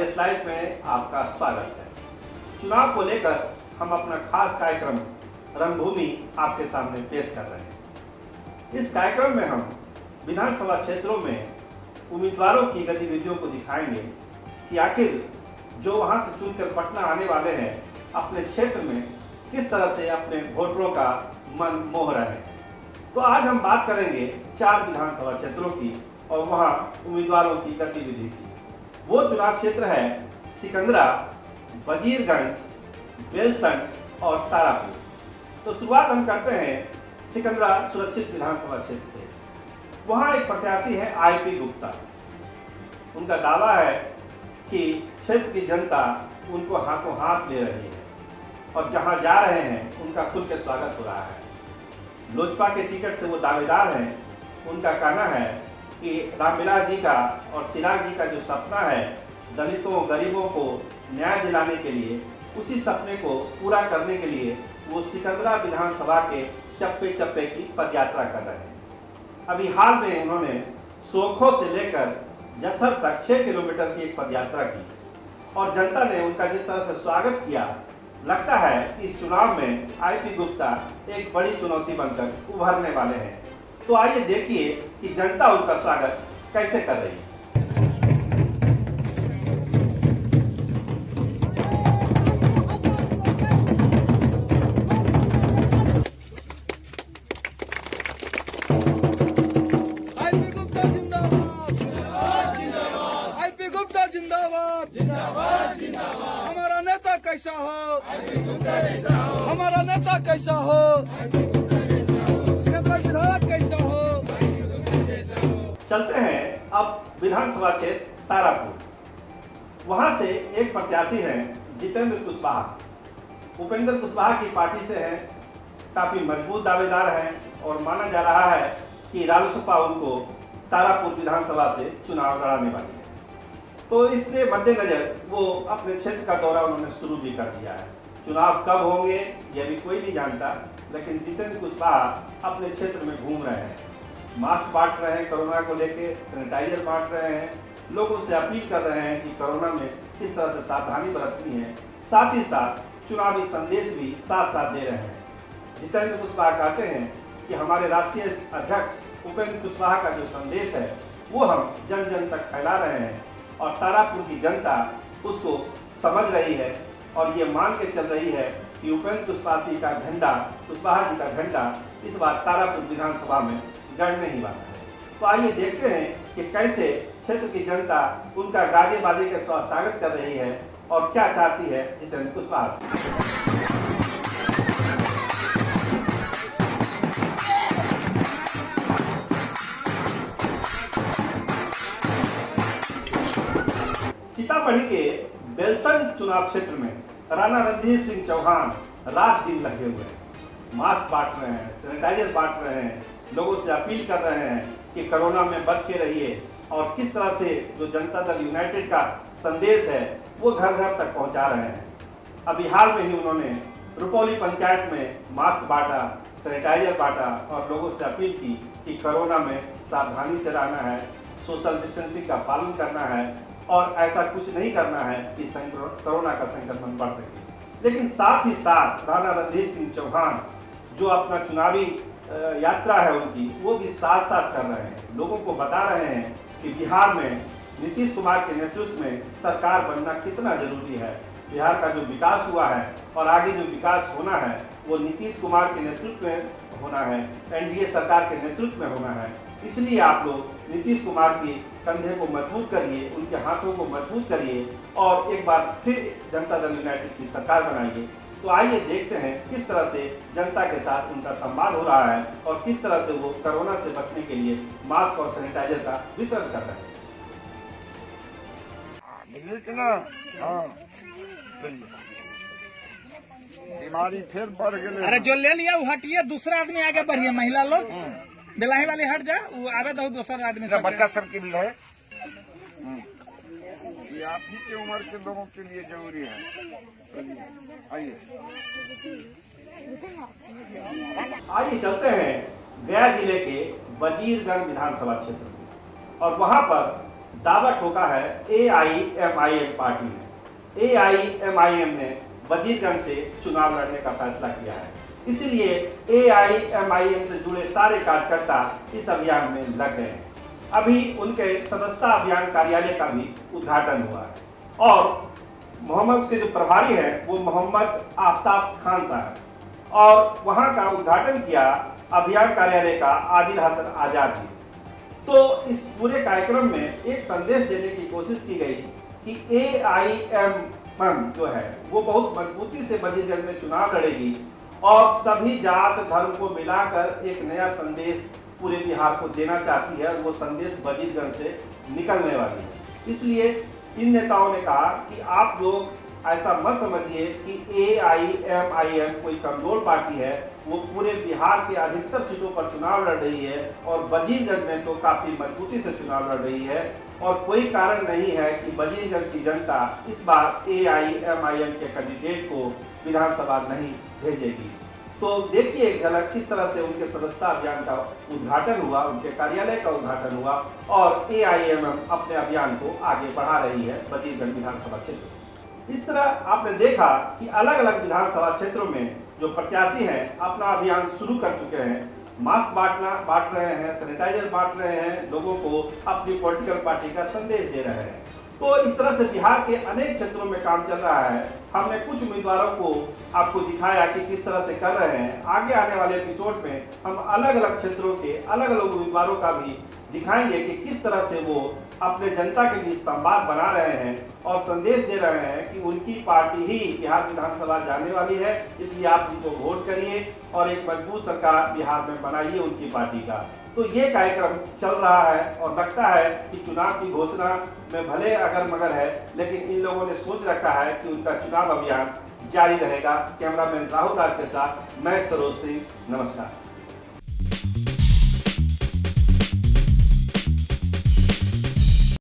देश लाइव में आपका स्वागत है। चुनाव को लेकर हम अपना खास कार्यक्रम रणभूमि आपके सामने पेश कर रहे हैं। इस कार्यक्रम में हम विधानसभा क्षेत्रों में उम्मीदवारों की गतिविधियों को दिखाएंगे कि आखिर जो वहां से चुनकर पटना आने वाले हैं अपने क्षेत्र में किस तरह से अपने वोटरों का मन मोह रहे हैं। तो आज हम बात करेंगे 4 विधानसभा क्षेत्रों की और वहां उम्मीदवारों की गतिविधि की। वो चुनाव क्षेत्र है सिकंदरा, वजीरगंज, बेलसंड और तारापुर। तो शुरुआत हम करते हैं सिकंदरा सुरक्षित विधानसभा क्षेत्र से। वहां एक प्रत्याशी है IP गुप्ता। उनका दावा है कि क्षेत्र की जनता उनको हाथों हाथ ले रही है और जहां जा रहे हैं उनका खुल के स्वागत हो रहा है। लोजपा के टिकट से वो दावेदार हैं। उनका कहना है कि रामविलास जी का और चिराग जी का जो सपना है दलितों गरीबों को न्याय दिलाने के लिए, उसी सपने को पूरा करने के लिए वो सिकंदरा विधानसभा के चप्पे चप्पे की पदयात्रा कर रहे हैं। अभी हाल में उन्होंने सोखो से लेकर जत्थर तक 6 किलोमीटर की एक पदयात्रा की और जनता ने उनका जिस तरह से स्वागत किया, लगता है कि इस चुनाव में IP गुप्ता एक बड़ी चुनौती बनकर उभरने वाले हैं। तो आइए देखिए कि जनता उनका स्वागत कैसे कर रही है। IP गुप्ता जिंदाबाद, IP गुप्ता जिंदाबाद, जिंदाबाद जिंदाबाद। हमारा नेता कैसा हो, हमारा नेता कैसा हो, सिकंदरा विधायक कैसा हो। चलते हैं अब विधानसभा क्षेत्र तारापुर। वहां से एक प्रत्याशी हैं जितेंद्र कुशवाहा। उपेंद्र कुशवाहा की पार्टी से हैं, काफी मजबूत दावेदार हैं और माना जा रहा है कि रालोसपा उनको तारापुर विधानसभा से चुनाव लड़ाने वाली है। तो इससे मद्देनजर वो अपने क्षेत्र का दौरा उन्होंने शुरू भी कर दिया है। चुनाव कब होंगे यह भी कोई नहीं जानता, लेकिन जितेंद्र कुशवाहा अपने क्षेत्र में घूम रहे हैं, मास्क बांट रहे हैं, कोरोना को लेके सैनिटाइजर बांट रहे हैं, लोगों से अपील कर रहे हैं कि कोरोना में किस तरह से सावधानी बरतनी है, साथ ही साथ चुनावी संदेश भी साथ साथ दे रहे हैं। जितेंद्र कुशवाहा कहते हैं कि हमारे राष्ट्रीय अध्यक्ष उपेंद्र कुशवाहा का जो संदेश है वो हम जन जन तक फैला रहे हैं और तारापुर की जनता उसको समझ रही है और ये मान के चल रही है कि उपेंद्र कुशवाहा जी का झंडा इस बार तारापुर विधानसभा में गड़ने ही वाला है। तो आइए देखते हैं कि कैसे क्षेत्र की जनता उनका गाजे बाजे के साथ स्वागत कर रही है और क्या चाहती है जितेंद्र कुशवाहा से। सीतामढ़ी के बेलसंड चुनाव क्षेत्र में राणा रणधीर सिंह चौहान रात दिन लगे हुए हैं, मास्क बांट रहे हैं, सैनिटाइजर बांट रहे हैं, लोगों से अपील कर रहे हैं कि कोरोना में बच के रहिए और किस तरह से जो जनता दल यूनाइटेड का संदेश है वो घर घर तक पहुंचा रहे हैं। अभी हाल में ही उन्होंने रुपौली पंचायत में मास्क बांटा, सैनिटाइजर बांटा और लोगों से अपील की कि कोरोना में सावधानी से रहना है, सोशल डिस्टेंसिंग का पालन करना है और ऐसा कुछ नहीं करना है कि कोरोना का संक्रमण बढ़ सके। लेकिन साथ ही साथ राणा रणधीर सिंह चौहान जो अपना चुनावी यात्रा है उनकी वो भी साथ साथ कर रहे हैं, लोगों को बता रहे हैं कि बिहार में नीतीश कुमार के नेतृत्व में सरकार बनना कितना जरूरी है। बिहार का जो विकास हुआ है और आगे जो विकास होना है वो नीतीश कुमार के नेतृत्व में होना है, NDA सरकार के नेतृत्व में होना है। इसलिए आप लोग नीतीश कुमार की कंधे को मजबूत करिए, उनके हाथों को मजबूत करिए और एक बार फिर जनता दल यूनाइटेड की सरकार बनाइए। तो आइए देखते हैं किस तरह से जनता के साथ उनका संवाद हो रहा है और किस तरह से वो कोरोना से बचने के लिए मास्क और सैनिटाइजर का वितरण कर रहे हैं। बीमारी फिर बढ़ गई। अरे जो ले लिया वो हटिए, दूसरा आदमी आगे बढ़िए। महिला लोग बेलाही वाली हट जा, वो आगे दो दूसरा आदमी सब बच्चा सबके लिए है। ये आप ही की उम्र के लोगों के लिए जरूरी है। आइए आइए चलते हैं गया जिले के वजीरगंज विधानसभा क्षेत्र में और वहां पर दावा ठोका है AIMIM पार्टी ने। AIMIM ने वजीरगंज से चुनाव लड़ने का फैसला किया है, इसीलिए AIMIM से जुड़े सारे कार्यकर्ता इस अभियान में लग गए हैं। अभी उनके सदस्यता अभियान कार्यालय का भी उद्घाटन हुआ है और मोहम्मद के जो प्रभारी हैं वो मोहम्मद आफ्ताब खान साहब, और वहां का उद्घाटन किया अभियान कार्यालय का आदिल हसन आजाद जी। तो इस पूरे कार्यक्रम में एक संदेश देने की कोशिश की गई कि AIMIM जो है वो बहुत मजबूती से वजीरगंज में चुनाव लड़ेगी और सभी जात धर्म को मिलाकर एक नया संदेश पूरे बिहार को देना चाहती है, और वो संदेश वजीरगंज से निकलने वाली है। इसलिए इन नेताओं ने कहा कि आप लोग ऐसा मत समझिए कि AIMIM कोई कमजोर पार्टी है, वो पूरे बिहार के अधिकतर सीटों पर चुनाव लड़ रही है और वजीरगंज में तो काफी मजबूती से चुनाव लड़ रही है, और कोई कारण नहीं है कि वजीरगंज की जनता इस बार AIMIM के कैंडिडेट को विधानसभा नहीं भेजेगी। तो देखिए एक झलक किस तरह से उनके सदस्यता अभियान का उद्घाटन हुआ, उनके कार्यालय का उद्घाटन हुआ, और AIMIM अपने अभियान को आगे बढ़ा रही है वजीरगंज विधानसभा क्षेत्र। इस तरह आपने देखा कि अलग अलग विधानसभा क्षेत्रों में जो प्रत्याशी हैं अपना अभियान शुरू कर चुके हैं, मास्क बांट रहे हैं, सैनिटाइजर बांट रहे हैं, लोगों को अपनी पॉलिटिकल पार्टी का संदेश दे रहे हैं। तो इस तरह से बिहार के अनेक क्षेत्रों में काम चल रहा है। हमने कुछ उम्मीदवारों को आपको दिखाया कि किस तरह से कर रहे हैं। आगे आने वाले एपिसोड में हम अलग अलग क्षेत्रों के अलग अलग उम्मीदवारों का भी दिखाएंगे कि किस तरह से वो अपने जनता के बीच संवाद बना रहे हैं और संदेश दे रहे हैं कि उनकी पार्टी ही बिहार विधानसभा जाने वाली है, इसलिए आप उनको वोट करिए और एक मजबूत सरकार बिहार में बनाइए उनकी पार्टी का। तो ये कार्यक्रम चल रहा है और लगता है कि चुनाव की घोषणा में भले अगर मगर है, लेकिन इन लोगों ने सोच रखा है कि उनका चुनाव अभियान जारी रहेगा। कैमरामैन राहुल राज के साथ मैं सरोज सिंह, नमस्कार।